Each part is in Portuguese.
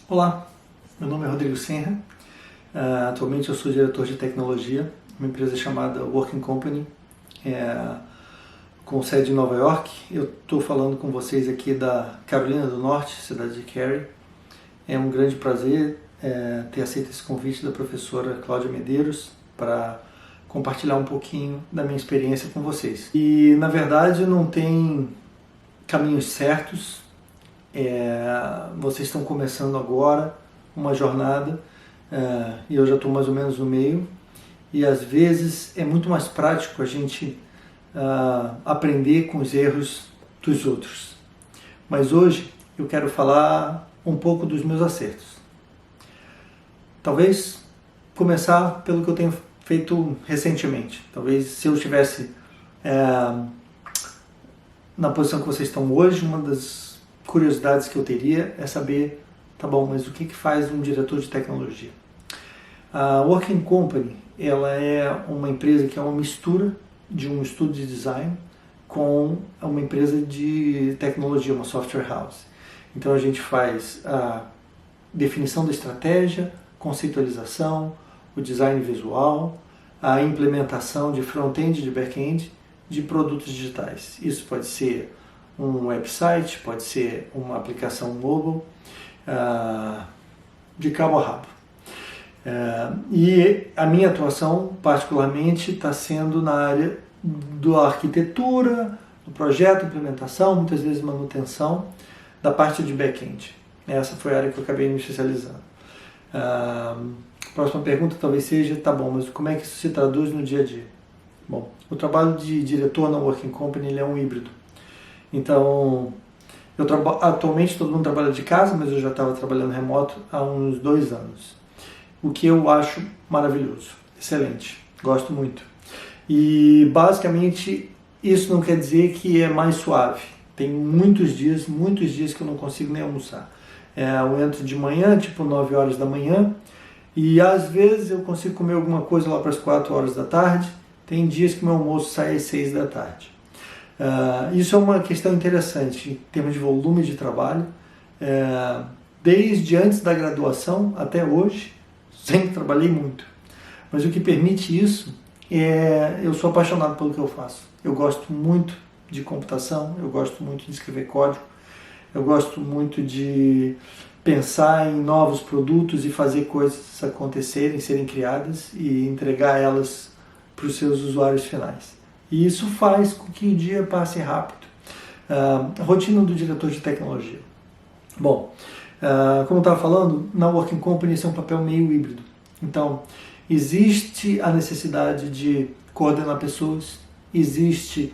Olá, meu nome é Rodrigo Senra. Atualmente eu sou diretor de tecnologia, uma empresa chamada Working Company, com sede em Nova York. Eu estou falando com vocês aqui da Carolina do Norte, cidade de Cary. É um grande prazer ter aceito esse convite da professora Cláudia Medeiros para compartilhar um pouquinho da minha experiência com vocês. E na verdade não tem caminhos certos. Vocês estão começando agora uma jornada e eu já estou mais ou menos no meio, e às vezes é muito mais prático a gente aprender com os erros dos outros. Mas hoje eu quero falar um pouco dos meus acertos. Talvez começar pelo que eu tenho feito recentemente. Talvez se eu estivesse na posição que vocês estão hoje, uma das curiosidades que eu teria é saber, tá bom, mas o que faz um diretor de tecnologia? A Working Company, ela é uma empresa que é uma mistura de um estúdio de design com uma empresa de tecnologia, uma software house. Então a gente faz a definição da estratégia, conceitualização, o design visual, a implementação de front-end e de back-end de produtos digitais. Isso pode ser um website, pode ser uma aplicação mobile, de cabo a rabo. E a minha atuação, particularmente, está sendo na área da arquitetura, do projeto, implementação, muitas vezes manutenção, da parte de back-end. Essa foi a área que eu acabei me especializando. Próxima pergunta talvez seja, tá bom, mas como é que isso se traduz no dia a dia? Bom, o trabalho de diretor na Working Company ele é um híbrido. Então, atualmente todo mundo trabalha de casa, mas eu já estava trabalhando remoto há uns 2 anos. O que eu acho maravilhoso, excelente, gosto muito. E basicamente isso não quer dizer que é mais suave. Tem muitos dias que eu não consigo nem almoçar. Eu entro de manhã, tipo 9 horas da manhã, e às vezes eu consigo comer alguma coisa lá para as 4 horas da tarde. Tem dias que meu almoço sai às 6 da tarde. Isso é uma questão interessante em termos de volume de trabalho. Desde antes da graduação até hoje, sempre trabalhei muito. Mas o que permite isso eu sou apaixonado pelo que eu faço. Eu gosto muito de computação, eu gosto muito de escrever código, eu gosto muito de pensar em novos produtos e fazer coisas acontecerem, serem criadas e entregar elas para os seus usuários finais. E isso faz com que o dia passe rápido. A rotina do diretor de tecnologia. Bom, como eu estava falando, na Working Company esse é um papel meio híbrido. Então, existe a necessidade de coordenar pessoas, existe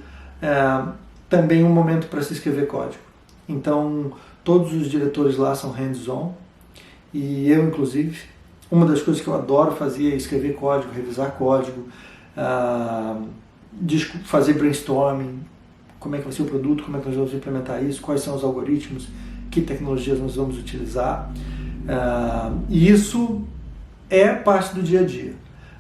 também um momento para se escrever código. Então, todos os diretores lá são hands-on, e eu inclusive. Uma das coisas que eu adoro fazer é escrever código, revisar código, fazer brainstorming, como é que vai ser o produto, como é que nós vamos implementar isso, quais são os algoritmos, que tecnologias nós vamos utilizar. E isso é parte do dia a dia.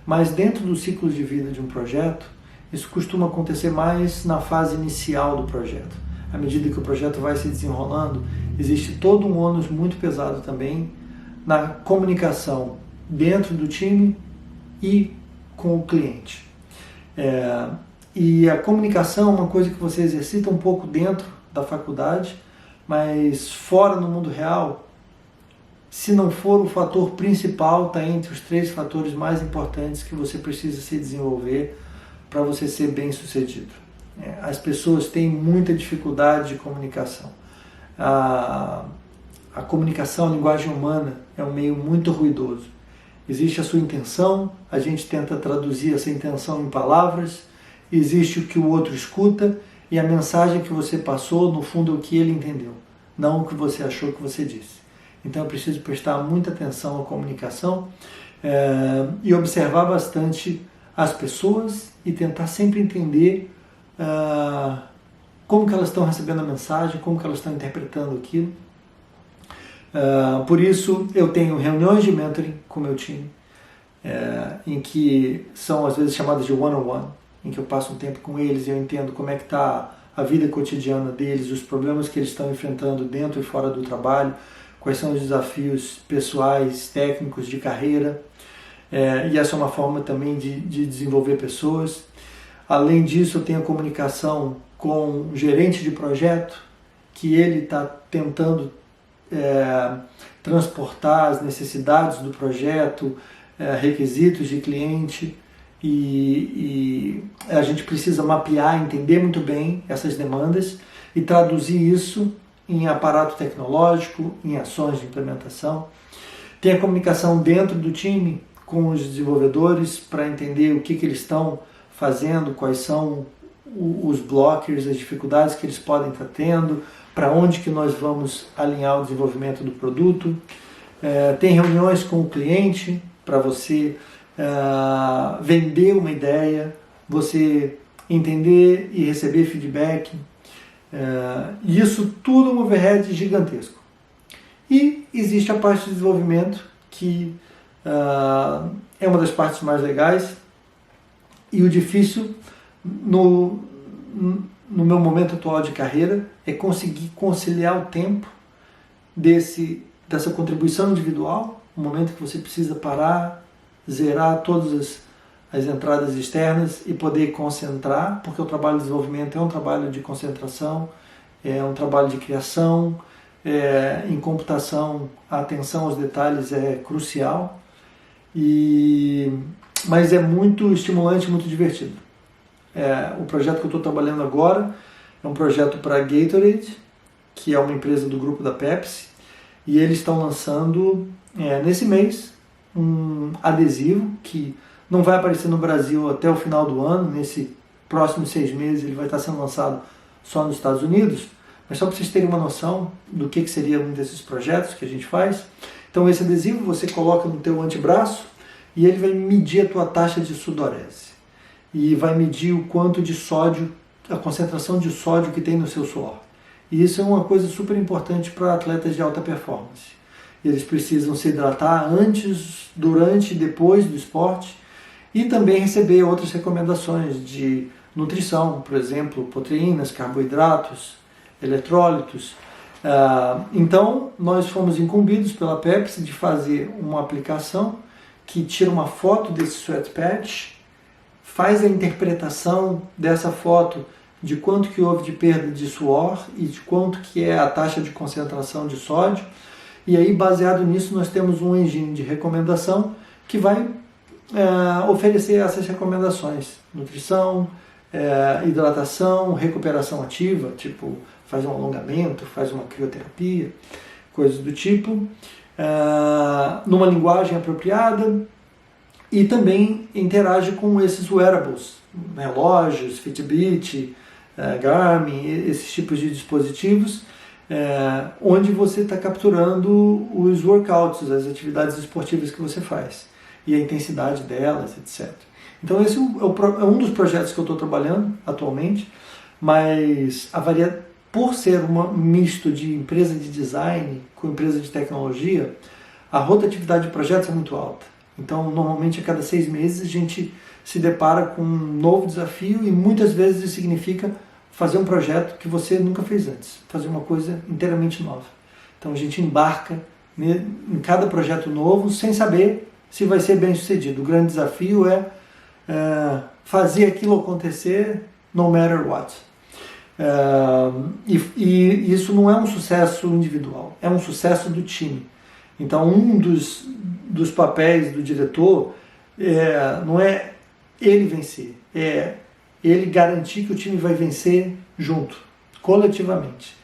Mas dentro do ciclo de vida de um projeto, isso costuma acontecer mais na fase inicial do projeto. À medida que o projeto vai se desenrolando, existe todo um ônus muito pesado também na comunicação dentro do time e com o cliente. E a comunicação é uma coisa que você exercita um pouco dentro da faculdade, mas fora no mundo real, se não for o fator principal, está entre os 3 fatores mais importantes que você precisa se desenvolver para você ser bem sucedido. As pessoas têm muita dificuldade de comunicação. A comunicação, a linguagem humana, é um meio muito ruidoso. Existe a sua intenção, a gente tenta traduzir essa intenção em palavras, existe o que o outro escuta, e a mensagem que você passou, no fundo, é o que ele entendeu, não o que você achou que você disse. Então eu preciso prestar muita atenção à comunicação e observar bastante as pessoas e tentar sempre entender como que elas estão recebendo a mensagem, como que elas estão interpretando aquilo. Por isso eu tenho reuniões de mentoring com o meu time, em que são às vezes chamadas de one-on-one, em que eu passo um tempo com eles e eu entendo como é que está a vida cotidiana deles, os problemas que eles estão enfrentando dentro e fora do trabalho, quais são os desafios pessoais, técnicos, de carreira, e essa é uma forma também de desenvolver pessoas. Além disso, eu tenho a comunicação com o gerente de projeto, que ele está tentando transportar as necessidades do projeto, requisitos de cliente, e a gente precisa mapear, entender muito bem essas demandas e traduzir isso em aparato tecnológico, em ações de implementação. Tem a comunicação dentro do time com os desenvolvedores para entender o que eles estão fazendo, quais são os blockers, as dificuldades que eles podem estar tendo, para onde que nós vamos alinhar o desenvolvimento do produto. Tem reuniões com o cliente para você vender uma ideia, você entender e receber feedback. Isso tudo é um overhead gigantesco. E existe a parte de desenvolvimento, que é uma das partes mais legais, e o difícil no meu momento atual de carreira é conseguir conciliar o tempo dessa contribuição individual, o momento que você precisa parar, zerar todas as entradas externas e poder concentrar, porque o trabalho de desenvolvimento é um trabalho de concentração, é um trabalho de criação, em computação a atenção aos detalhes é crucial, mas é muito estimulante, muito divertido. O projeto que eu estou trabalhando agora é um projeto para a Gatorade, que é uma empresa do grupo da Pepsi, e eles estão lançando nesse mês um adesivo que não vai aparecer no Brasil até o final do ano. Nesse próximos 6 meses ele vai estar sendo lançado só nos Estados Unidos, mas só para vocês terem uma noção do que seria um desses projetos que a gente faz. Então esse adesivo você coloca no teu antebraço e ele vai medir a tua taxa de sudorese e vai medir o quanto de sódio, a concentração de sódio que tem no seu suor. E isso é uma coisa super importante para atletas de alta performance. Eles precisam se hidratar antes, durante e depois do esporte e também receber outras recomendações de nutrição, por exemplo, proteínas, carboidratos, eletrólitos. Então, nós fomos incumbidos pela Pepsi de fazer uma aplicação que tira uma foto desse sweat patch, faz a interpretação dessa foto de quanto que houve de perda de suor e de quanto que é a taxa de concentração de sódio. E aí, baseado nisso, nós temos um engine de recomendação que vai oferecer essas recomendações. Nutrição, hidratação, recuperação ativa, tipo faz um alongamento, faz uma crioterapia, coisas do tipo, numa linguagem apropriada, e também interage com esses wearables, relógios, Fitbit, Garmin, esses tipos de dispositivos, onde você está capturando os workouts, as atividades esportivas que você faz, e a intensidade delas, etc. Então esse é um dos projetos que eu estou trabalhando atualmente, mas por ser um misto de empresa de design com empresa de tecnologia, a rotatividade de projetos é muito alta. Então, normalmente, a cada 6 meses, a gente se depara com um novo desafio e muitas vezes isso significa fazer um projeto que você nunca fez antes, fazer uma coisa inteiramente nova. Então, a gente embarca em cada projeto novo sem saber se vai ser bem sucedido. O grande desafio é fazer aquilo acontecer no matter what. E isso não é um sucesso individual, é um sucesso do time. Então, um dos papéis do diretor não é ele vencer, é ele garantir que o time vai vencer junto, coletivamente.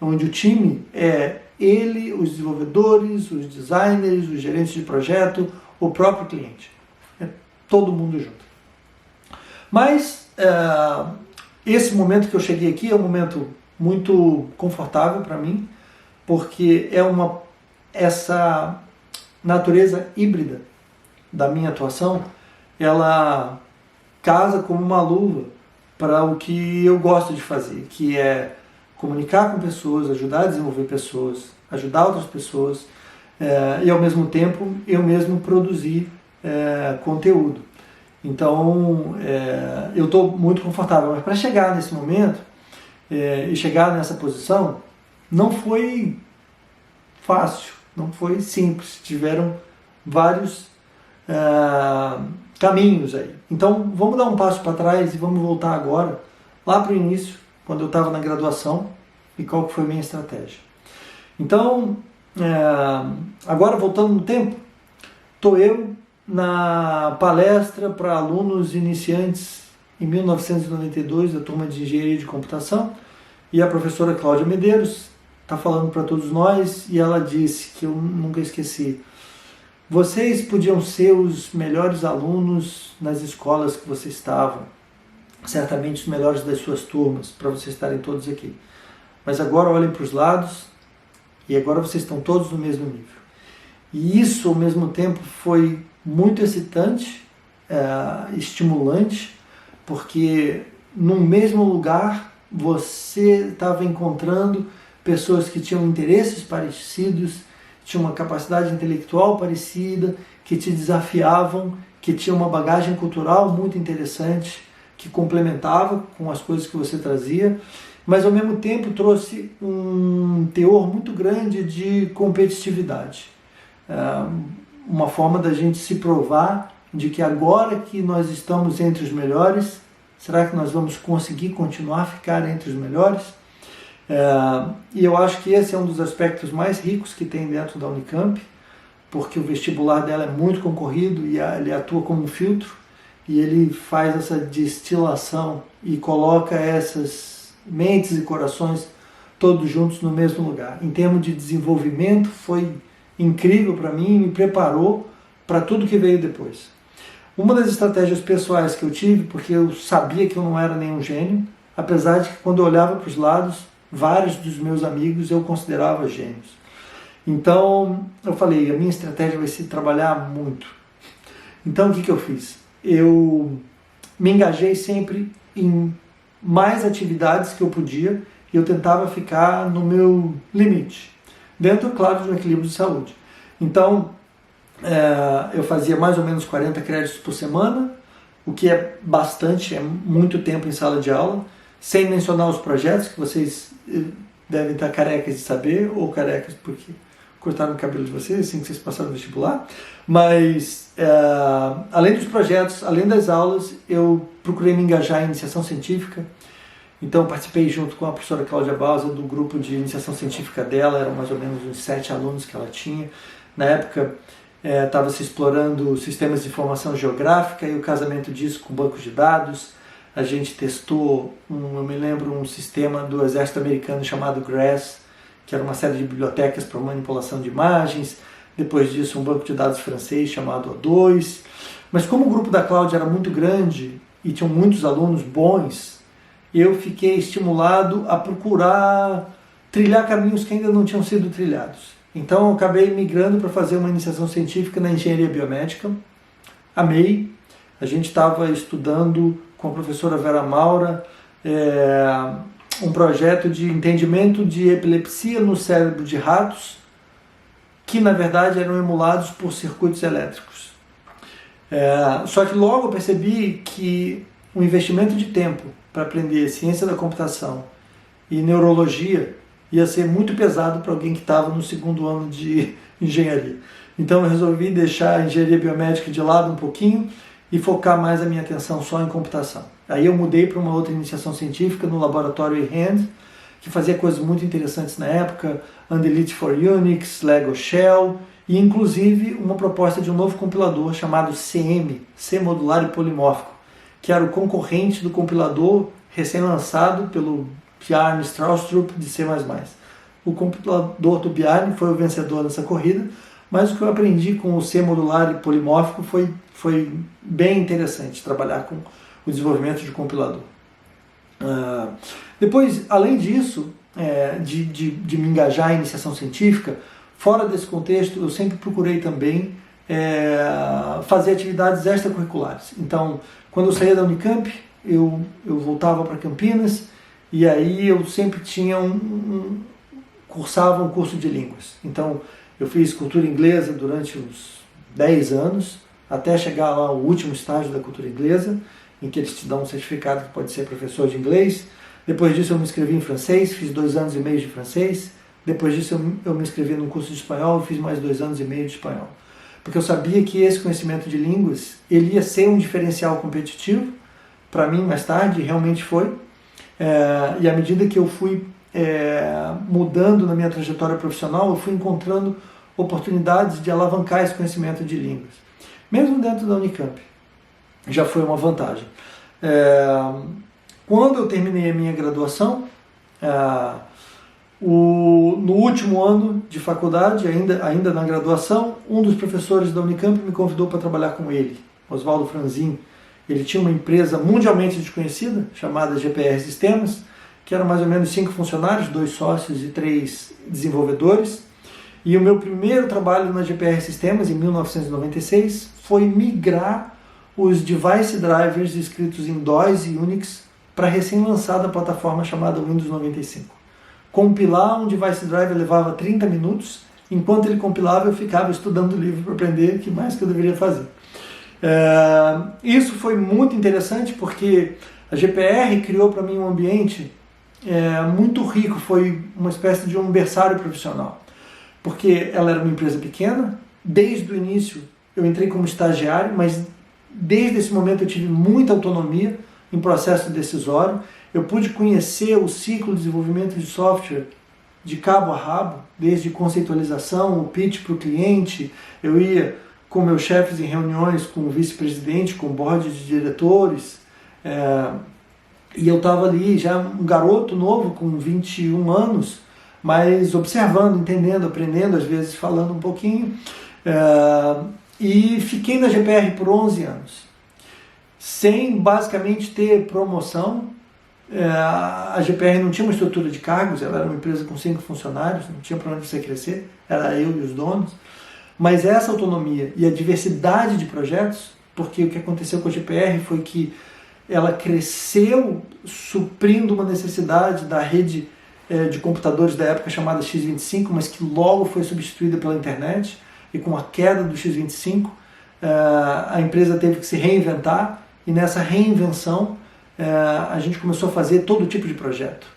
Onde o time é ele, os desenvolvedores, os designers, os gerentes de projeto, o próprio cliente. É todo mundo junto. Mas esse momento que eu cheguei aqui é um momento muito confortável para mim, porque essa natureza híbrida da minha atuação, ela casa como uma luva para o que eu gosto de fazer, que é comunicar com pessoas, ajudar a desenvolver pessoas, ajudar outras pessoas, e ao mesmo tempo eu mesmo produzir conteúdo. Então eu estou muito confortável, mas para chegar nesse momento e chegar nessa posição não foi fácil, não foi simples, tiveram vários caminhos aí. Então vamos dar um passo para trás e vamos voltar agora, lá para o início, quando eu estava na graduação, e qual que foi a minha estratégia. Então, agora voltando no tempo, estou eu na palestra para alunos iniciantes em 1992 da turma de Engenharia de Computação, e a professora Cláudia Medeiros está falando para todos nós, e ela disse, que eu nunca esqueci: vocês podiam ser os melhores alunos nas escolas que vocês estavam, certamente os melhores das suas turmas, para vocês estarem todos aqui. Mas agora olhem para os lados, e agora vocês estão todos no mesmo nível. E isso, ao mesmo tempo, foi muito excitante, estimulante, porque no mesmo lugar você estava encontrando pessoas que tinham interesses parecidos, tinham uma capacidade intelectual parecida, que te desafiavam, que tinham uma bagagem cultural muito interessante, que complementava com as coisas que você trazia, mas ao mesmo tempo trouxe um teor muito grande de competitividade. Uma forma da gente se provar de que agora que nós estamos entre os melhores, será que nós vamos conseguir continuar a ficar entre os melhores? E eu acho que esse é um dos aspectos mais ricos que tem dentro da Unicamp, porque o vestibular dela é muito concorrido e ele atua como um filtro, e ele faz essa destilação e coloca essas mentes e corações todos juntos no mesmo lugar. Em termos de desenvolvimento, foi incrível para mim e me preparou para tudo que veio depois. Uma das estratégias pessoais que eu tive, porque eu sabia que eu não era nenhum gênio, apesar de que quando eu olhava para os lados, vários dos meus amigos eu considerava gênios. Então eu falei, a minha estratégia vai ser trabalhar muito. Então o que eu fiz? Eu me engajei sempre em mais atividades que eu podia, e eu tentava ficar no meu limite, dentro, claro, de um equilíbrio de saúde. Então, eu fazia mais ou menos 40 créditos por semana, o que é bastante, é muito tempo em sala de aula, sem mencionar os projetos, que vocês devem estar carecas de saber, ou carecas porque cortaram o cabelo de vocês, assim que vocês passaram no vestibular. Mas, além dos projetos, além das aulas, eu procurei me engajar em iniciação científica. Então, participei junto com a professora Cláudia Balsa do grupo de iniciação científica dela, eram mais ou menos uns 7 alunos que ela tinha. Na época, estava se explorando sistemas de informação geográfica e o casamento disso com bancos de dados. A gente testou, eu me lembro, um sistema do exército americano chamado GRASS, que era uma série de bibliotecas para manipulação de imagens. Depois disso, um banco de dados francês chamado O2. Mas como o grupo da Cláudia era muito grande e tinham muitos alunos bons, eu fiquei estimulado a procurar trilhar caminhos que ainda não tinham sido trilhados. Então eu acabei migrando para fazer uma iniciação científica na engenharia biomédica. Amei. A gente estava estudando com a professora Vera Maura um projeto de entendimento de epilepsia no cérebro de ratos, que na verdade eram emulados por circuitos elétricos. Só que logo eu percebi que o investimento de tempo para aprender ciência da computação e neurologia ia ser muito pesado para alguém que estava no segundo ano de engenharia. Então eu resolvi deixar a engenharia biomédica de lado um pouquinho e focar mais a minha atenção só em computação. Aí eu mudei para uma outra iniciação científica no laboratório eHand, que fazia coisas muito interessantes na época, Undelete for Unix, Lego Shell, e inclusive uma proposta de um novo compilador chamado CM, C modular e polimórfico, que era o concorrente do compilador recém-lançado pelo Bjarne Stroustrup de C++. O compilador do Bjarne foi o vencedor dessa corrida, mas o que eu aprendi com o C modular e polimórfico foi bem interessante, trabalhar com o desenvolvimento de compilador. Depois, além disso, de me engajar em iniciação científica, fora desse contexto, eu sempre procurei também fazer atividades extracurriculares. Então, quando eu saía da Unicamp, eu voltava para Campinas, e aí eu sempre tinha cursava um curso de línguas. Então, eu fiz cultura inglesa durante uns 10 anos, até chegar lá ao último estágio da cultura inglesa, em que eles te dão um certificado que pode ser professor de inglês. Depois disso eu me inscrevi em francês, fiz 2 anos e meio de francês, Depois disso eu me inscrevi num curso de espanhol e fiz mais 2 anos e meio de espanhol. Porque eu sabia que esse conhecimento de línguas, ele ia ser um diferencial competitivo para mim mais tarde, realmente foi. E à medida que eu fui mudando na minha trajetória profissional, eu fui encontrando oportunidades de alavancar esse conhecimento de línguas. Mesmo dentro da Unicamp, já foi uma vantagem. Quando eu terminei a minha graduação, no último ano de faculdade, ainda na graduação, um dos professores da Unicamp me convidou para trabalhar com ele, Oswaldo Franzin. Ele tinha uma empresa mundialmente desconhecida, chamada GPR Sistemas, que eram mais ou menos 5 funcionários, 2 sócios e 3 desenvolvedores. E o meu primeiro trabalho na GPR Sistemas, em 1996, foi migrar os device drivers escritos em DOS e Unix para a recém-lançada plataforma chamada Windows 95. Compilar um device driver levava 30 minutos, enquanto ele compilava eu ficava estudando o livro para aprender o que mais que eu deveria fazer. Isso foi muito interessante porque a GPR criou para mim um ambiente muito rico, foi uma espécie de um berçário profissional, porque ela era uma empresa pequena, desde o início eu entrei como estagiário, mas desde esse momento eu tive muita autonomia em processo decisório, eu pude conhecer o ciclo de desenvolvimento de software de cabo a rabo, desde conceitualização, o pitch para o cliente, eu ia com meus chefes em reuniões, com o vice-presidente, com o board de diretores, e eu estava ali já um garoto novo, com 21 anos, mas observando, entendendo, aprendendo, às vezes falando um pouquinho, e fiquei na GPR por 11 anos, sem basicamente ter promoção. A GPR não tinha uma estrutura de cargos, ela era uma empresa com 5 funcionários, não tinha para onde você crescer, era eu e os donos. Mas essa autonomia e a diversidade de projetos, porque o que aconteceu com a GPR foi que ela cresceu suprindo uma necessidade da rede de computadores da época chamada X25, mas que logo foi substituída pela internet, e com a queda do X25 a empresa teve que se reinventar, e nessa reinvenção a gente começou a fazer todo tipo de projeto,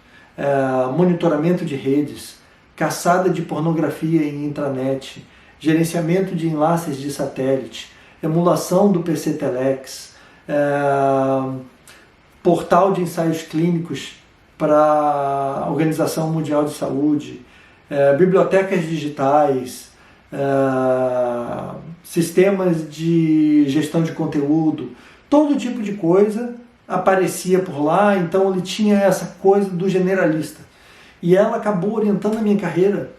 monitoramento de redes, caçada de pornografia em intranet, gerenciamento de enlaces de satélite, emulação do PC Telex, portal de ensaios clínicos para a Organização Mundial de Saúde, bibliotecas digitais, sistemas de gestão de conteúdo, todo tipo de coisa aparecia por lá, então ele tinha essa coisa do generalista. E ela acabou orientando a minha carreira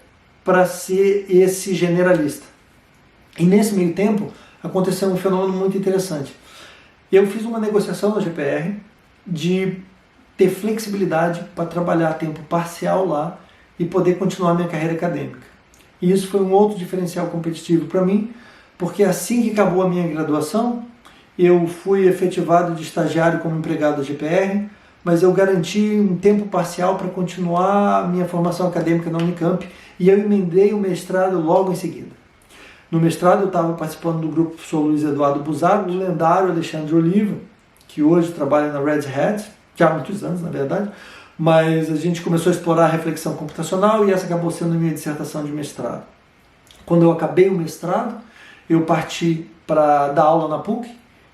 para ser esse generalista. E nesse meio tempo aconteceu um fenômeno muito interessante. Eu fiz uma negociação na GPR de ter flexibilidade para trabalhar a tempo parcial lá e poder continuar minha carreira acadêmica. E isso foi um outro diferencial competitivo para mim, porque assim que acabou a minha graduação, eu fui efetivado de estagiário como empregado da GPR, mas eu garanti um tempo parcial para continuar a minha formação acadêmica na Unicamp, e eu emendei o mestrado logo em seguida. No mestrado eu estava participando do grupo professor Luiz Eduardo Buzago, do lendário Alexandre Oliva, que hoje trabalha na Red Hat, já há muitos anos na verdade, mas a gente começou a explorar a reflexão computacional e essa acabou sendo a minha dissertação de mestrado. Quando eu acabei o mestrado, eu parti para dar aula na PUC,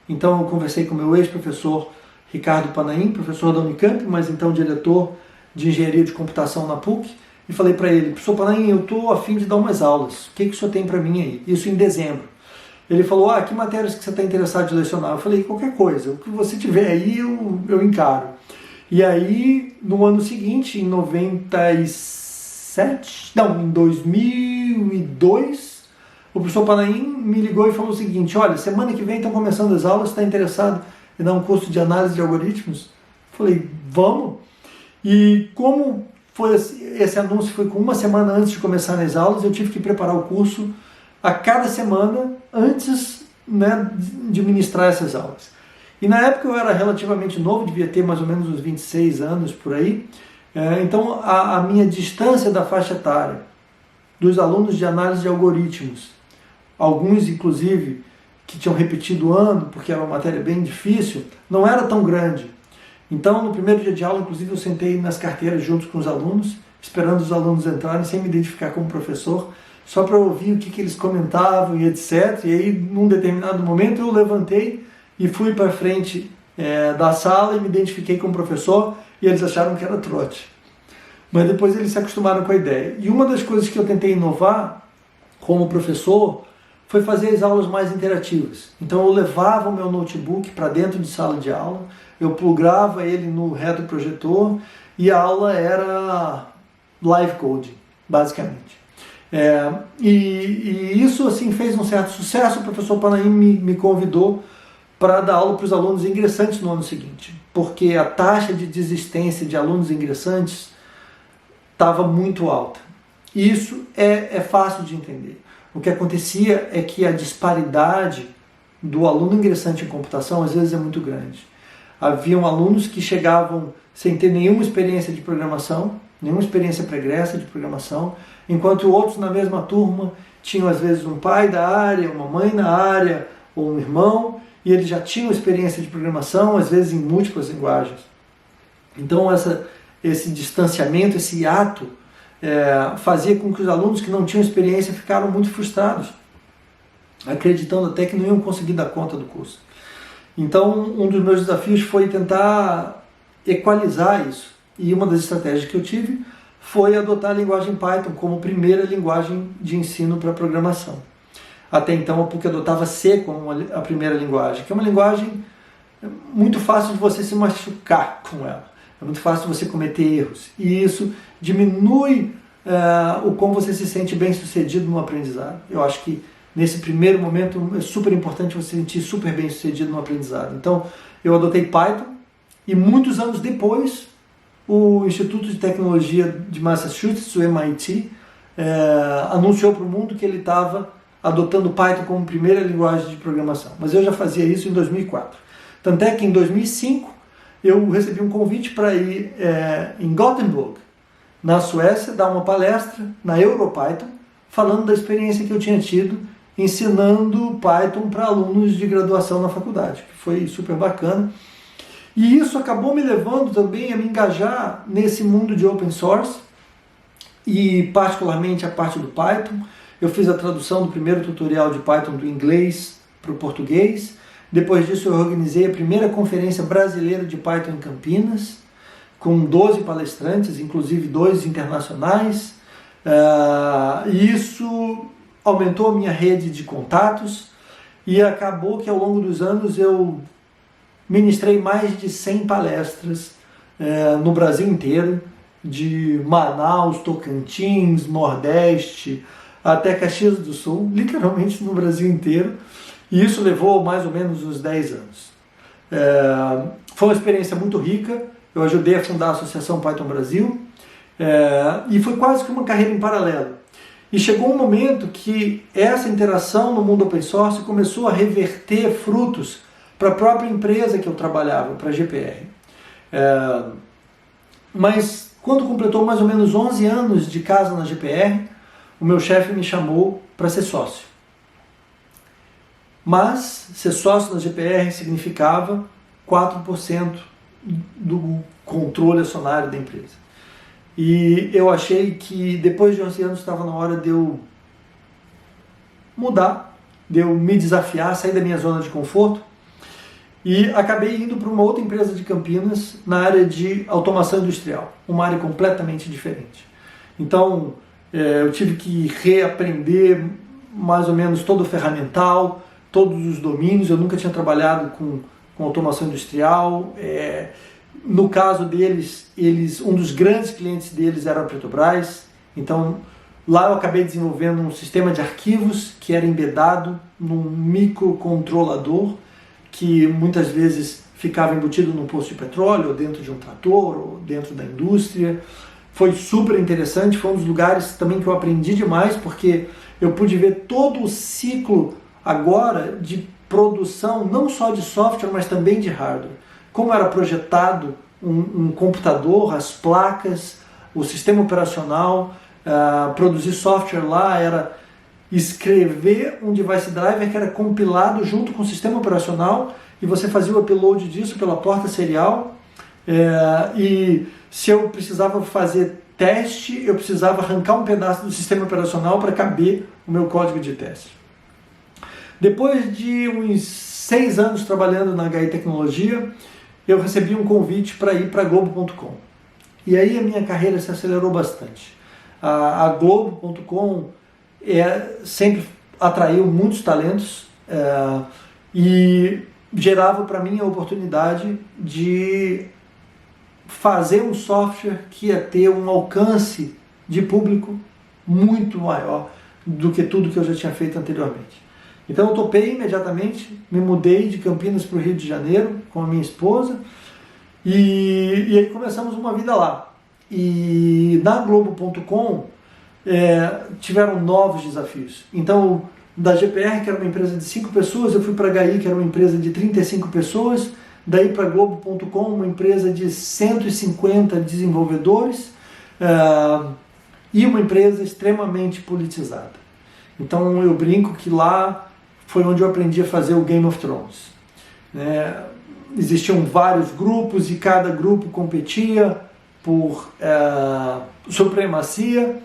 então eu conversei com o meu ex-professor Ricardo Panaim, professor da Unicamp, mas então diretor de engenharia de computação na PUC, e falei para ele: professor Panaim, eu estou a fim de dar umas aulas, o que o senhor tem para mim aí? Isso em dezembro. Ele falou: que matérias que você está interessado em lecionar? Eu falei: qualquer coisa, o que você tiver aí eu encaro. E aí, no ano seguinte, em 2002, o professor Panaim me ligou e falou o seguinte: olha, semana que vem estão começando as aulas, está interessado em dar um curso de análise de algoritmos? Eu falei: vamos. E como foi esse anúncio foi com uma semana antes de começar as aulas, eu tive que preparar o curso a cada semana antes, né, de ministrar essas aulas. E na época eu era relativamente novo, devia ter mais ou menos uns 26 anos por aí, então a minha distância da faixa etária dos alunos de análise de algoritmos, alguns inclusive que tinham repetido o ano, porque era uma matéria bem difícil, não era tão grande. Então no primeiro dia de aula, inclusive, eu sentei nas carteiras junto com os alunos esperando os alunos entrarem, sem me identificar como professor, só para ouvir o que eles comentavam e etc. E aí, num determinado momento, eu levantei e fui para frente da sala e me identifiquei como professor, e eles acharam que era trote. Mas depois eles se acostumaram com a ideia. E uma das coisas que eu tentei inovar como professor foi fazer as aulas mais interativas. Então eu levava o meu notebook para dentro de sala de aula, eu plugava ele no retroprojetor e a aula era live coding, basicamente. E isso assim fez um certo sucesso. O professor Panaim me convidou para dar aula para os alunos ingressantes no ano seguinte, porque a taxa de desistência de alunos ingressantes estava muito alta. Isso é fácil de entender. O que acontecia é que a disparidade do aluno ingressante em computação às vezes é muito grande. Haviam alunos que chegavam sem ter nenhuma experiência de programação, nenhuma experiência pregressa de programação, enquanto outros na mesma turma tinham às vezes um pai da área, uma mãe na área, ou um irmão, e eles já tinham experiência de programação, às vezes em múltiplas linguagens. Então esse distanciamento, esse hiato, fazia com que os alunos que não tinham experiência ficaram muito frustrados, acreditando até que não iam conseguir dar conta do curso. Então, um dos meus desafios foi tentar equalizar isso. E uma das estratégias que eu tive foi adotar a linguagem Python como primeira linguagem de ensino para programação. Até então, a PUC adotava C como a primeira linguagem, que é uma linguagem muito fácil de você se machucar com ela. É muito fácil você cometer erros. E isso diminui o como você se sente bem sucedido no aprendizado. Eu acho que nesse primeiro momento é super importante você se sentir super bem sucedido no aprendizado. Então eu adotei Python e muitos anos depois o Instituto de Tecnologia de Massachusetts, o MIT, anunciou para o mundo que ele estava adotando Python como primeira linguagem de programação. Mas eu já fazia isso em 2004. Tanto é que em 2005 eu recebi um convite para ir em Gothenburg, na Suécia, dar uma palestra na EuroPython, falando da experiência que eu tinha tido ensinando Python para alunos de graduação na faculdade, que foi super bacana. E isso acabou me levando também a me engajar nesse mundo de open source, e particularmente a parte do Python. Eu fiz a tradução do primeiro tutorial de Python do inglês para o português. Depois disso eu organizei a primeira conferência brasileira de Python em Campinas, com 12 palestrantes, inclusive 2 internacionais. E isso aumentou a minha rede de contatos e acabou que ao longo dos anos eu ministrei mais de 100 palestras no Brasil inteiro, de Manaus, Tocantins, Nordeste, até Caxias do Sul, literalmente no Brasil inteiro. E isso levou mais ou menos uns 10 anos. Foi uma experiência muito rica. Eu ajudei a fundar a Associação Python Brasil, e foi quase que uma carreira em paralelo. E chegou um momento que essa interação no mundo open source começou a reverter frutos para a própria empresa que eu trabalhava, para a GPR. Mas quando completou mais ou menos 11 anos de casa na GPR, o meu chefe me chamou para ser sócio. Mas ser sócio na GPR significava 4% do controle acionário da empresa. E eu achei que depois de 11 anos estava na hora de eu mudar, de eu me desafiar, sair da minha zona de conforto, e acabei indo para uma outra empresa de Campinas na área de automação industrial, uma área completamente diferente. Então eu tive que reaprender mais ou menos todo o ferramental, todos os domínios. Eu nunca tinha trabalhado com automação industrial. No caso deles, um dos grandes clientes deles era a Petrobras. Então lá eu acabei desenvolvendo um sistema de arquivos que era embedado num microcontrolador que muitas vezes ficava embutido num poço de petróleo, ou dentro de um trator, ou dentro da indústria. Foi super interessante, foi um dos lugares também que eu aprendi demais, porque eu pude ver todo o ciclo agora de produção, não só de software, mas também de hardware. Como era projetado um computador, as placas, o sistema operacional. Produzir software lá era escrever um device driver que era compilado junto com o sistema operacional, e você fazia o upload disso pela porta serial. E se eu precisava fazer teste, eu precisava arrancar um pedaço do sistema operacional para caber o meu código de teste. Depois de uns 6 anos trabalhando na HI Tecnologia, eu recebi um convite para ir para a Globo.com. E aí a minha carreira se acelerou bastante. A Globo.com sempre atraiu muitos talentos e gerava para mim a oportunidade de fazer um software que ia ter um alcance de público muito maior do que tudo que eu já tinha feito anteriormente. Então eu topei imediatamente, me mudei de Campinas para o Rio de Janeiro com a minha esposa e aí começamos uma vida lá. E na Globo.com tiveram novos desafios. Então da GPR, que era uma empresa de 5 pessoas, eu fui para a HI, que era uma empresa de 35 pessoas, daí para Globo.com, uma empresa de 150 desenvolvedores e uma empresa extremamente politizada. Então eu brinco que lá foi onde eu aprendi a fazer o Game of Thrones. Existiam vários grupos e cada grupo competia por supremacia,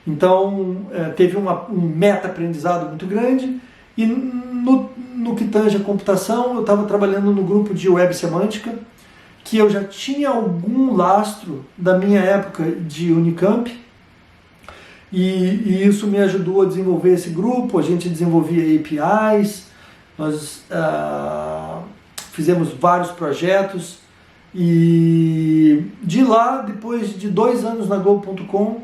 então teve um meta-aprendizado muito grande e no que tange a computação eu estava trabalhando no grupo de web semântica, que eu já tinha algum lastro da minha época de Unicamp, e isso me ajudou a desenvolver esse grupo. A gente desenvolvia APIs, nós fizemos vários projetos e de lá, depois de 2 anos na Globo.com,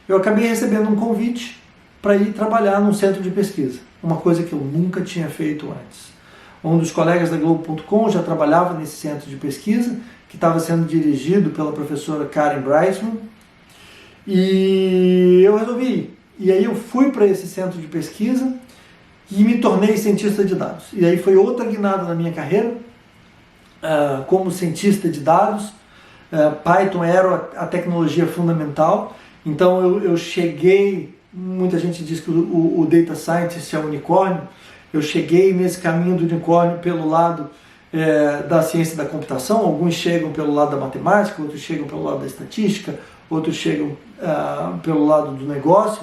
eu acabei recebendo um convite para ir trabalhar num centro de pesquisa, uma coisa que eu nunca tinha feito antes. Um dos colegas da Globo.com já trabalhava nesse centro de pesquisa, que estava sendo dirigido pela professora Karen Breisman, e eu resolvi ir. E aí eu fui para esse centro de pesquisa e me tornei cientista de dados. E aí foi outra guinada na minha carreira, como cientista de dados. Python era a tecnologia fundamental, então eu cheguei, muita gente diz que o Data Scientist é um unicórnio, eu cheguei nesse caminho do unicórnio pelo lado da ciência da computação. Alguns chegam pelo lado da matemática, outros chegam pelo lado da estatística, outros chegam pelo lado do negócio,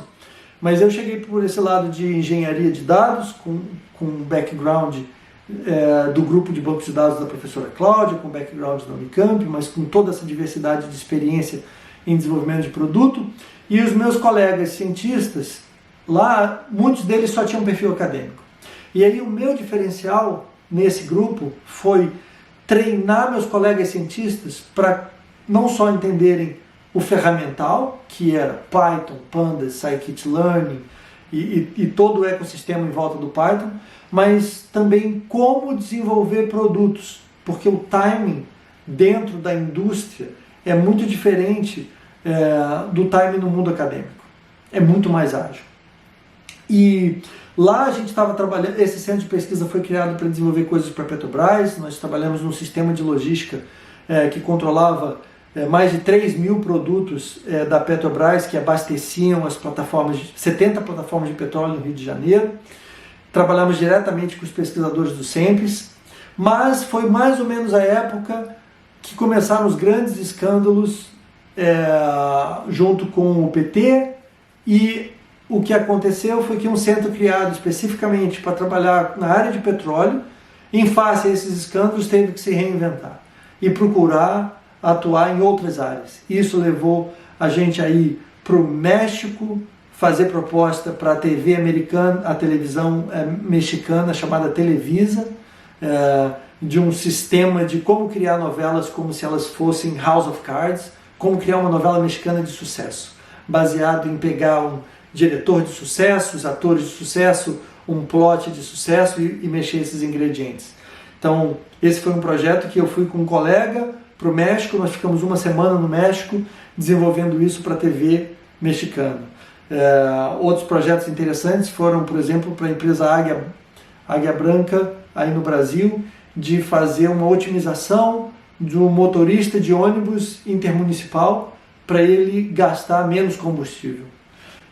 mas eu cheguei por esse lado de engenharia de dados, com background do grupo de bancos de dados da professora Cláudia, com background da Unicamp, mas com toda essa diversidade de experiência em desenvolvimento de produto. E os meus colegas cientistas, lá, muitos deles só tinham um perfil acadêmico. E aí o meu diferencial nesse grupo foi treinar meus colegas cientistas para não só entenderem o ferramental, que era Python, Pandas, Scikit-learn e todo o ecossistema em volta do Python, mas também como desenvolver produtos, porque o timing dentro da indústria é muito diferente do timing no mundo acadêmico. É muito mais ágil. E lá a gente estava trabalhando, esse centro de pesquisa foi criado para desenvolver coisas para a Petrobras. Nós trabalhamos num sistema de logística que controlava mais de 3.000 produtos da Petrobras, que abasteciam as plataformas, 70 plataformas de petróleo no Rio de Janeiro. Trabalhamos diretamente com os pesquisadores do SEMPES, mas foi mais ou menos a época que começaram os grandes escândalos junto com o PT, e o que aconteceu foi que um centro criado especificamente para trabalhar na área de petróleo, em face a esses escândalos, teve que se reinventar e procurar atuar em outras áreas. Isso levou a gente a ir para o México, fazer proposta para a TV americana, a televisão mexicana chamada Televisa, de um sistema de como criar novelas como se elas fossem House of Cards, como criar uma novela mexicana de sucesso, baseado em pegar um diretor de sucesso, os atores de sucesso, um plot de sucesso e mexer esses ingredientes. Então, esse foi um projeto que eu fui com um colega para o México. Nós ficamos uma semana no México desenvolvendo isso para a TV mexicana. Outros projetos interessantes foram, por exemplo, para a empresa Águia Branca, aí no Brasil, de fazer uma otimização do motorista de ônibus intermunicipal para ele gastar menos combustível.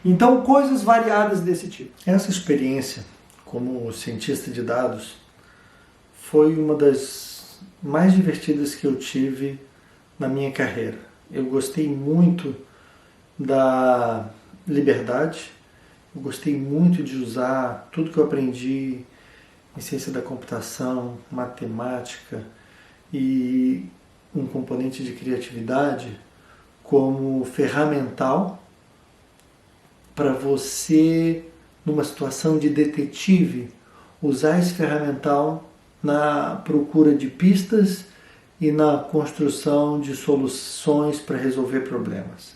Então, coisas variadas desse tipo. Essa experiência como cientista de dados foi uma das mais divertidas que eu tive na minha carreira. Eu gostei muito da liberdade. Eu gostei muito de usar tudo que eu aprendi em ciência da computação, matemática e um componente de criatividade como ferramental para você, numa situação de detetive, usar esse ferramental na procura de pistas e na construção de soluções para resolver problemas.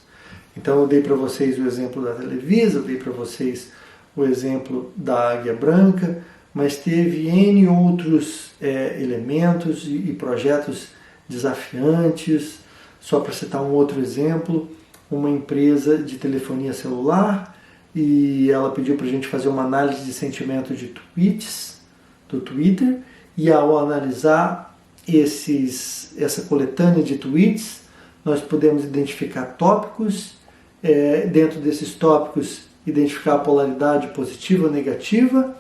Então eu dei para vocês o exemplo da Televisa, eu dei para vocês o exemplo da Águia Branca, mas teve N outros elementos e projetos desafiantes. Só para citar um outro exemplo, uma empresa de telefonia celular, e ela pediu para a gente fazer uma análise de sentimento de tweets do Twitter, e ao analisar essa coletânea de tweets, nós podemos identificar tópicos, dentro desses tópicos identificar a polaridade positiva ou negativa,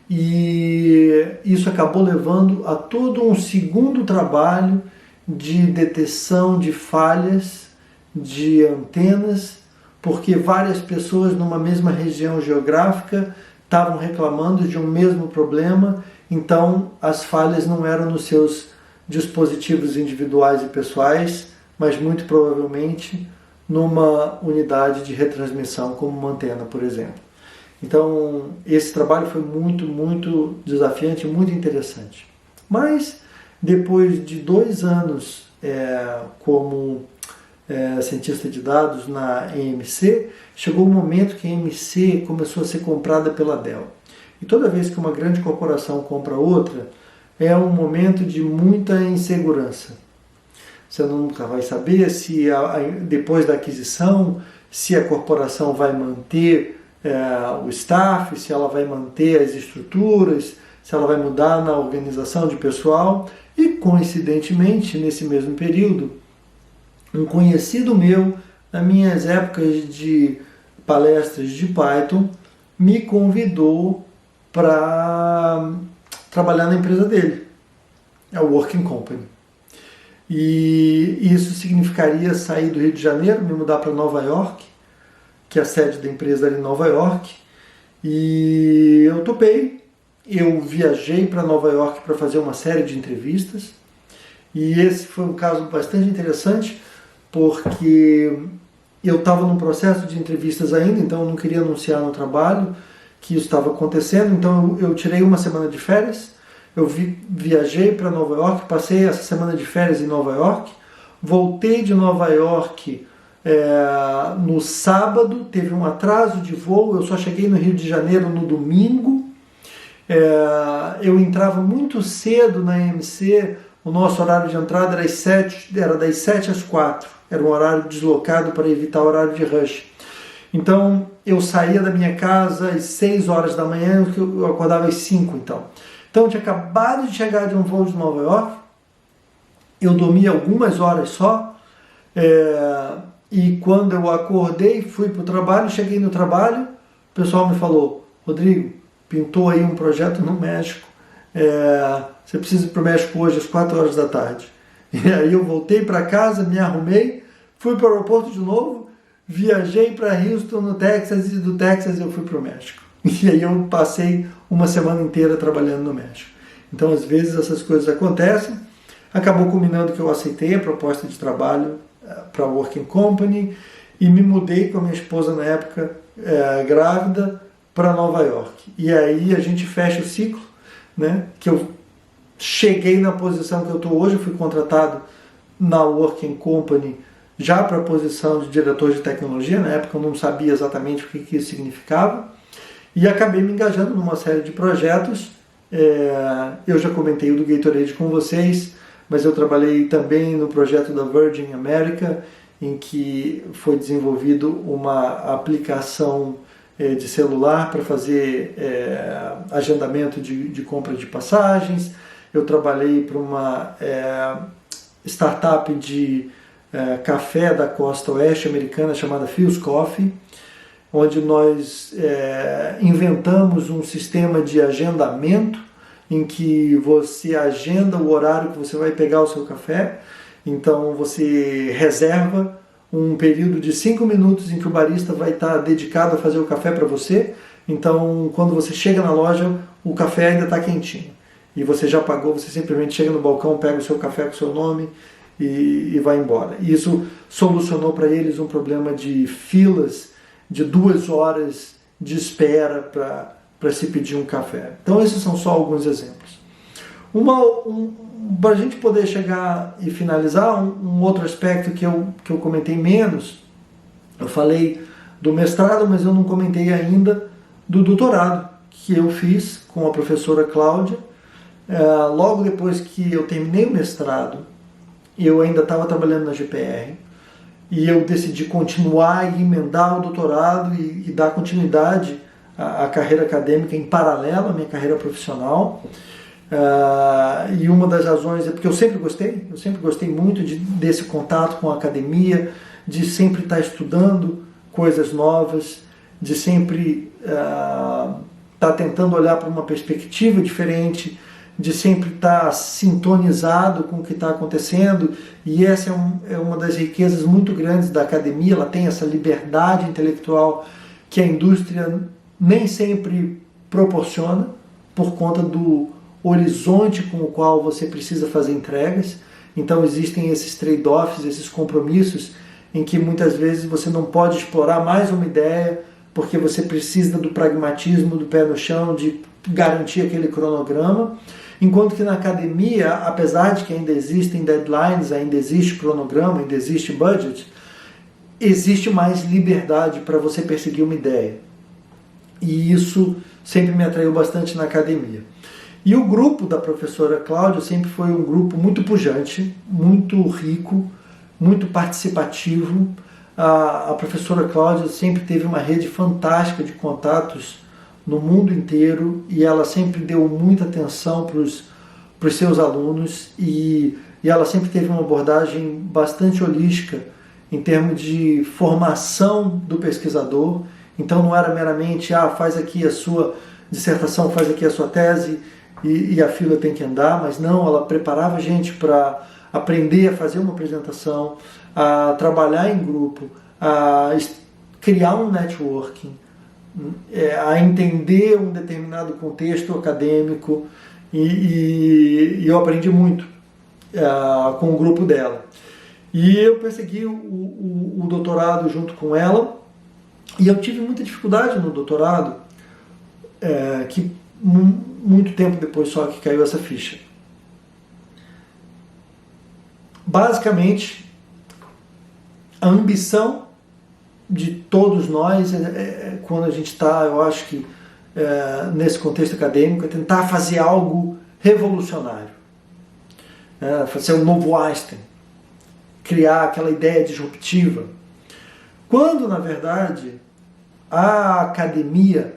e isso acabou levando a todo um segundo trabalho de detecção de falhas de antenas, porque várias pessoas numa mesma região geográfica estavam reclamando de um mesmo problema, então as falhas não eram nos seus dispositivos individuais e pessoais, mas muito provavelmente numa unidade de retransmissão, como uma antena, por exemplo. Então, esse trabalho foi muito, muito desafiante, muito interessante. Mas, depois de 2 anos como cientista de dados na EMC, chegou o momento que a EMC começou a ser comprada pela Dell. E toda vez que uma grande corporação compra outra, é um momento de muita insegurança. Você nunca vai saber se depois da aquisição, se a corporação vai manter o staff, se ela vai manter as estruturas, se ela vai mudar na organização de pessoal. E coincidentemente, nesse mesmo período, um conhecido meu, nas minhas épocas de palestras de Python, me convidou para trabalhar na empresa dele, a Working Company. E isso significaria sair do Rio de Janeiro, me mudar para Nova York, que é a sede da empresa ali em Nova York. E eu topei. Eu viajei para Nova York para fazer uma série de entrevistas. E esse foi um caso bastante interessante, porque eu estava num processo de entrevistas ainda, então eu não queria anunciar no trabalho que isso estava acontecendo. Então eu tirei uma semana de férias. Eu viajei para Nova York, passei essa semana de férias em Nova York, voltei de Nova York no sábado, teve um atraso de voo, eu só cheguei no Rio de Janeiro no domingo. Eu entrava muito cedo na EMC, o nosso horário de entrada era das 7 às 4, era um horário deslocado para evitar o horário de rush. Então eu saía da minha casa às 6 horas da manhã, eu acordava às 5 então. Então eu tinha acabado de chegar de um voo de Nova York, eu dormi algumas horas só, e quando eu acordei, fui para o trabalho, cheguei no trabalho, o pessoal me falou: Rodrigo, pintou aí um projeto no México, você precisa ir para o México hoje às 4 horas da tarde. E aí eu voltei para casa, me arrumei, fui para o aeroporto de novo, viajei para Houston, no Texas, e do Texas eu fui para o México. E aí eu passei uma semana inteira trabalhando no México. Então, às vezes, essas coisas acontecem. Acabou culminando que eu aceitei a proposta de trabalho para a Working Company e me mudei com a minha esposa na época, grávida, para Nova York. E aí a gente fecha o ciclo, né? Que eu cheguei na posição que eu estou hoje, eu fui contratado na Working Company já para a posição de diretor de tecnologia. Na época eu não sabia exatamente o que isso significava. E acabei me engajando numa série de projetos. Eu já comentei o do Gatorade com vocês, mas eu trabalhei também no projeto da Virgin America, em que foi desenvolvido uma aplicação de celular para fazer agendamento de compra de passagens. Eu trabalhei para uma startup de café da costa oeste americana chamada Philz Coffee, onde nós inventamos um sistema de agendamento em que você agenda o horário que você vai pegar o seu café. Então você reserva um período de 5 minutos em que o barista vai estar dedicado a fazer o café para você. Então, quando você chega na loja, o café ainda está quentinho. E você já pagou, você simplesmente chega no balcão, pega o seu café com o seu nome e vai embora. E isso solucionou para eles um problema de filas de 2 horas de espera para se pedir um café. Então, esses são só alguns exemplos. Para a gente poder chegar e finalizar, um outro aspecto que eu comentei menos, eu falei do mestrado, mas eu não comentei ainda do doutorado que eu fiz com a professora Cláudia. Logo depois que eu terminei o mestrado, eu ainda estava trabalhando na GPR, e eu decidi continuar e emendar o doutorado e dar continuidade à carreira acadêmica em paralelo à minha carreira profissional. E uma das razões é porque eu sempre gostei muito desse contato com a academia, de sempre estar estudando coisas novas, de sempre estar tentando olhar para uma perspectiva diferente, de sempre estar sintonizado com o que está acontecendo. E essa é uma das riquezas muito grandes da academia. Ela tem essa liberdade intelectual que a indústria nem sempre proporciona, por conta do horizonte com o qual você precisa fazer entregas. Então existem esses trade-offs, esses compromissos em que muitas vezes você não pode explorar mais uma ideia porque você precisa do pragmatismo, do pé no chão, de garantir aquele cronograma. Enquanto que na academia, apesar de que ainda existem deadlines, ainda existe cronograma, ainda existe budget, existe mais liberdade para você perseguir uma ideia. E isso sempre me atraiu bastante na academia. E o grupo da professora Cláudia sempre foi um grupo muito pujante, muito rico, muito participativo. A professora Cláudia sempre teve uma rede fantástica de contatos no mundo inteiro, e ela sempre deu muita atenção para os seus alunos, e ela sempre teve uma abordagem bastante holística em termos de formação do pesquisador. Então não era meramente, faz aqui a sua dissertação, faz aqui a sua tese e a fila tem que andar, mas não, ela preparava a gente para aprender a fazer uma apresentação, a trabalhar em grupo, a criar um networking, a entender um determinado contexto acadêmico, e eu aprendi muito com o grupo dela. E eu persegui o doutorado junto com ela, e eu tive muita dificuldade no doutorado, que muito tempo depois só que caiu essa ficha. Basicamente, a ambição de todos nós, quando a gente está, eu acho que nesse contexto acadêmico, é tentar fazer algo revolucionário, fazer um novo Einstein, criar aquela ideia disruptiva, quando na verdade a academia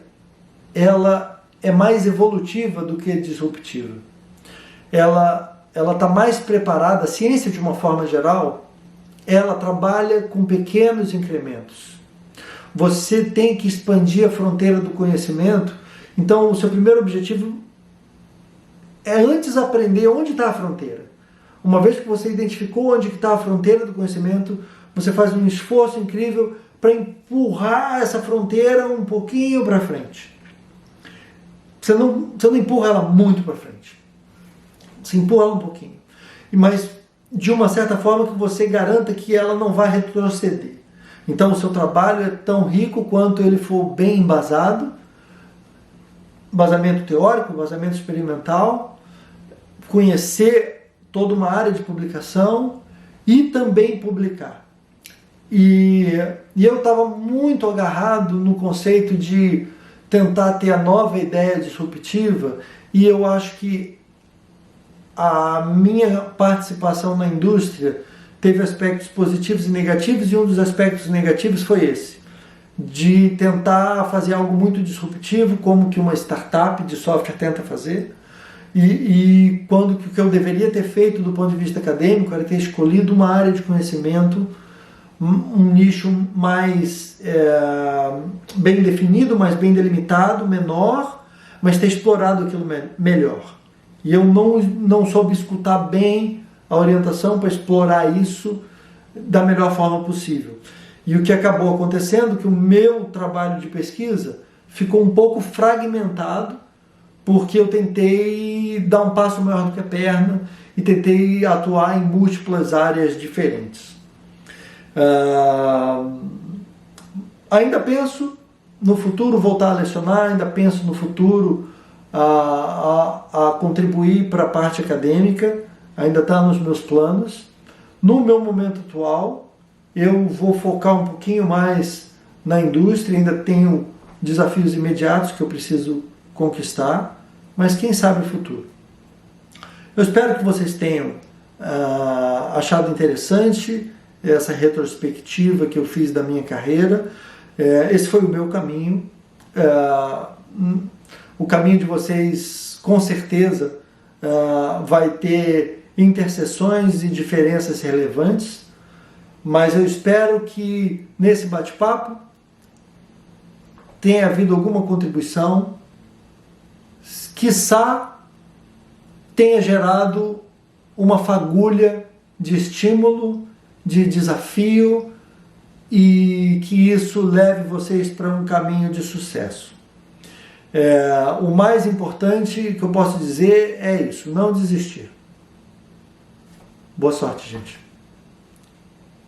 ela é mais evolutiva do que disruptiva. Ela está mais preparada, a ciência de uma forma geral, ela trabalha com pequenos incrementos. Você tem que expandir a fronteira do conhecimento, então o seu primeiro objetivo é antes aprender onde está a fronteira. Uma vez que você identificou onde está a fronteira do conhecimento, você faz um esforço incrível para empurrar essa fronteira um pouquinho para frente. Você não empurra ela muito para frente. Você empurra ela um pouquinho. Mas de uma certa forma que você garanta que ela não vai retroceder. Então o seu trabalho é tão rico quanto ele for bem embasado, embasamento teórico, embasamento experimental, conhecer toda uma área de publicação e também publicar. E eu estava muito agarrado no conceito de tentar ter a nova ideia disruptiva, e eu acho que a minha participação na indústria teve aspectos positivos e negativos, e um dos aspectos negativos foi esse, de tentar fazer algo muito disruptivo, como que uma startup de software tenta fazer, e quando que o que eu deveria ter feito do ponto de vista acadêmico era ter escolhido uma área de conhecimento, um nicho mais bem definido, mais bem delimitado, menor, mas ter explorado aquilo melhor. E eu não soube escutar bem a orientação para explorar isso da melhor forma possível. E o que acabou acontecendo é que o meu trabalho de pesquisa ficou um pouco fragmentado, porque eu tentei dar um passo maior do que a perna e tentei atuar em múltiplas áreas diferentes. Ainda penso no futuro voltar a lecionar, ainda penso no futuro a contribuir para a parte acadêmica, ainda está nos meus planos. No meu momento atual, eu vou focar um pouquinho mais na indústria, ainda tenho desafios imediatos que eu preciso conquistar, mas quem sabe o futuro. Eu espero que vocês tenham achado interessante essa retrospectiva que eu fiz da minha carreira. Esse foi o meu caminho. O caminho de vocês, com certeza, vai ter interseções e diferenças relevantes, mas eu espero que nesse bate-papo tenha havido alguma contribuição, quiçá tenha gerado uma fagulha de estímulo, de desafio, e que isso leve vocês para um caminho de sucesso. O mais importante que eu posso dizer é isso: não desistir. Boa sorte, gente.